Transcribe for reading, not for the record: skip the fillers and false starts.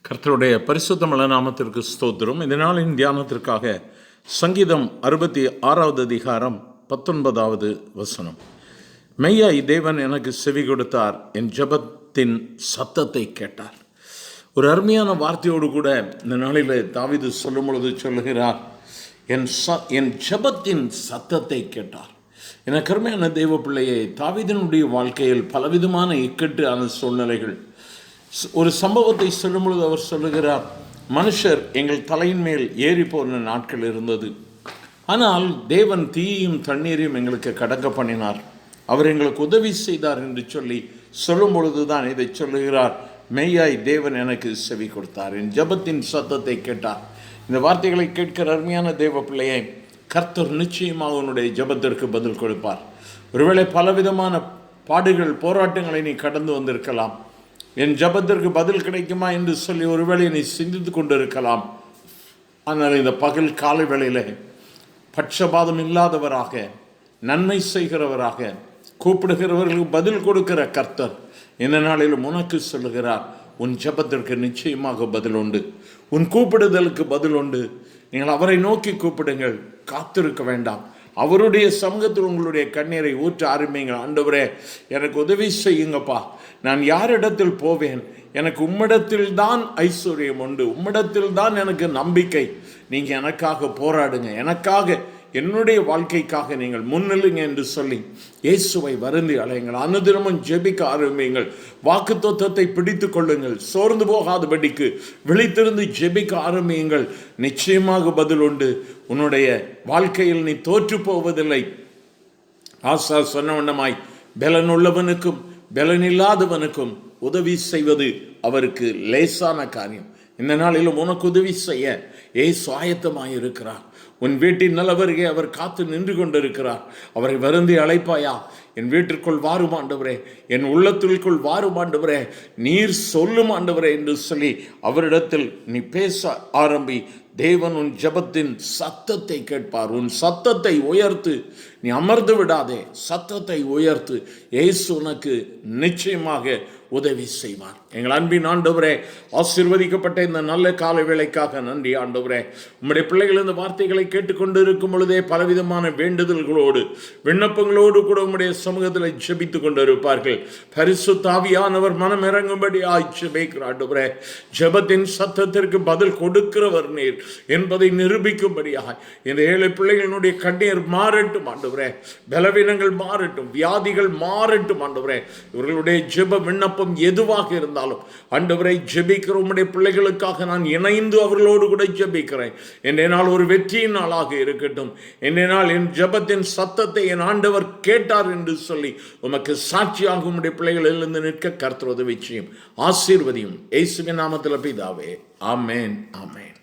கர்த்தருடைய பரிசுத்தமுள்ள நாமத்திற்கு ஸ்தோத்திரம். இந்த நாளின் தியானத்திற்காக சங்கீதம் 66வது அதிகாரம் 19வது வசனம். மெய்யாய் தேவன் எனக்கு செவி கொடுத்தார், என் ஜெபத்தின் சத்தத்தை கேட்டார். ஒரு அருமையான வார்த்தையோடு கூட இந்த நாளில் தாவீது சொல்லும் பொழுது சொல்லுகிறார், என் ஜெபத்தின் சத்தத்தை கேட்டார். எனக்கு அருமையான தேவ பிள்ளையே, தாவீதினுடைய வாழ்க்கையில் பலவிதமான இக்கட்டான சூழ்நிலைகள். ஒரு சம்பவத்தை சொல்லும் பொழுது அவர் சொல்லுகிறார், மனுஷர் எங்கள் தலையின் மேல் ஏறி போன நாட்கள் இருந்தது, ஆனால் தேவன் தீயையும் தண்ணீரையும் எங்களுக்கு கடக்க பண்ணினார், அவர் எங்களுக்கு உதவி செய்தார் என்று சொல்லி சொல்லும் பொழுதுதான் இதை சொல்லுகிறார். மெய்யாய் தேவன் எனக்கு செவி கொடுத்தார், என் ஜெபத்தின் சத்தத்தை கேட்டார். இந்த வார்த்தைகளை கேட்கிற அருமையான தேவ பிள்ளையை, கர்த்தர் நிச்சயமாக உன்னுடைய ஜெபத்திற்கு பதில் கொடுப்பார். ஒருவேளை பலவிதமான பாடுகள் போராட்டங்களை நீ கடந்து வந்திருக்கலாம். என் ஜெபத்திற்கு பதில் கிடைக்குமா என்று சொல்லி ஒருவேளை நீ சிந்தித்து கொண்டு இருக்கலாம். ஆனால் இந்த பகல் காலை வேளையில் பட்சபாதம் இல்லாதவராக, நன்மை செய்கிறவராக, கூப்பிடுகிறவர்களுக்கு பதில் கொடுக்கிற கர்த்தர் இந்த நாளிலும் உனக்கு சொல்லுகிறார், உன் ஜெபத்திற்கு நிச்சயமாக பதில் உண்டு, உன் கூப்பிடுதலுக்கு பதில் உண்டு. நீங்கள் அவரை நோக்கி கூப்பிடுங்கள், காத்திருக்க வேண்டாம். அவருடைய சமூகத்தில் உங்களுடைய கண்ணீரை ஊற்ற ஆரம்பிங்கள். ஆண்டவரே, எனக்கு உதவி செய்யுங்கப்பா, நான் யாரிடத்தில் போவேன்? எனக்கு உம்மிடத்தில் தான் ஐஸ்வர்யம் உண்டு, உம்மிடத்தில் தான் எனக்கு நம்பிக்கை. நீங்கள் எனக்காக போராடுங்க, எனக்காக, என்னுடைய வாழ்க்கைக்காக நீங்கள் முன்னில்லுங்க என்று சொல்லி இயேசுவை வருந்தி அலையுங்கள். அனுதினமும் ஜெபிக்க ஆரம்பியுங்கள். வாக்குத்தத்தத்தை பிடித்து கொள்ளுங்கள். சோர்ந்து போகாதபடிக்கு விழித்திருந்து ஜெபிக்க ஆரம்பியுங்கள். நிச்சயமாக பதில் உண்டு. உன்னுடைய வாழ்க்கையில் நீ தோற்று போவதில்லை. ஆசா சொன்ன வண்ணமாய் பலனுள்ளவனுக்கும் பலனில்லாதவனுக்கும் உதவி செய்வது அவருக்கு லேசான காரியம். இந்த நாளிலும் உனக்கு உதவி செய்ய இயேசு ஆயத்தமாய் இருக்கிறார். உன் வீட்டின் நலவருகே அவர் காத்து நின்று கொண்டிருக்கிறார். அவரை வருந்தி அழைப்பாயா? என் வீட்டிற்குள் வாரும் ஆண்டவரே, என் உள்ளத்திற்குள் வாரும் ஆண்டவரே, நீர் சொல்லும் ஆண்டவரே என்று சொல்லி அவரிடத்தில் நீ பேச ஆரம்பி. தேவன் உன் ஜெபத்தின் சத்தத்தை கேட்பார். உன் சத்தத்தை உயர்த்து, நீ அமர்ந்து விடாதே, சத்தத்தை உயர்த்து. இயேசு உனக்கு நிச்சயமாக உதவி செய்வார். எங்கள் அன்பின் ஆண்டவரே, ஆசீர்வதிக்கப்பட்ட இந்த நல்ல கால வேளைக்காக நன்றி ஆண்டவரே. உம்முடைய பிள்ளைகள் இந்த வார்த்தைகளை கேட்டுக்கொண்டு இருக்கும் பொழுதே பலவிதமான வேண்டுதல்களோடு விண்ணப்பங்களோடு கூட உம்முடைய சமூகத்தில் ஜெபித்து கொண்டு இருப்பார்கள். பரிசுத்த ஆவியானவர் மனம் இறங்கும்படி ஜெபிக்கிறார் ஆண்டவரே. ஜெபத்தின் சத்தத்திற்கு பதில் கொடுக்கிறவர் நீர் என்பதை நிரூபிக்கும்படியாக இந்த ஏழை பிள்ளைகளுடைய கண்ணீர் மாறட்டும் ஆண்டவரே, பலவீனங்கள் மாறட்டும், வியாதிகள் மாறட்டும் ஆண்டவரே. இவர்களுடைய ஜெப விண்ணப்பம் எதுவாக இருந்தாலும் ஆண்டவரை ஜெபிக்கிற உம்முடைய பிள்ளைகளுக்காக நான் இணைந்து அவர்களோடு கூட ஜெபிக்கிறேன். இன்றைய நாள் ஒரு வெற்றியின் நாளாக இருக்கட்டும். இன்றைய நாள் என் ஜெபத்தின் சத்தத்தை என் ஆண்டவர் கேட்டார் என்று சொல்லி உமக்கு சாட்சியாக உம்முடைய பிள்ளைகளிலிருந்து நிற்க கர்த்தர் உதவி செய்யும். ஆசீர்வதியும். இயேசுவின் நாமத்தில் பிதாவே, ஆமென், ஆமென்.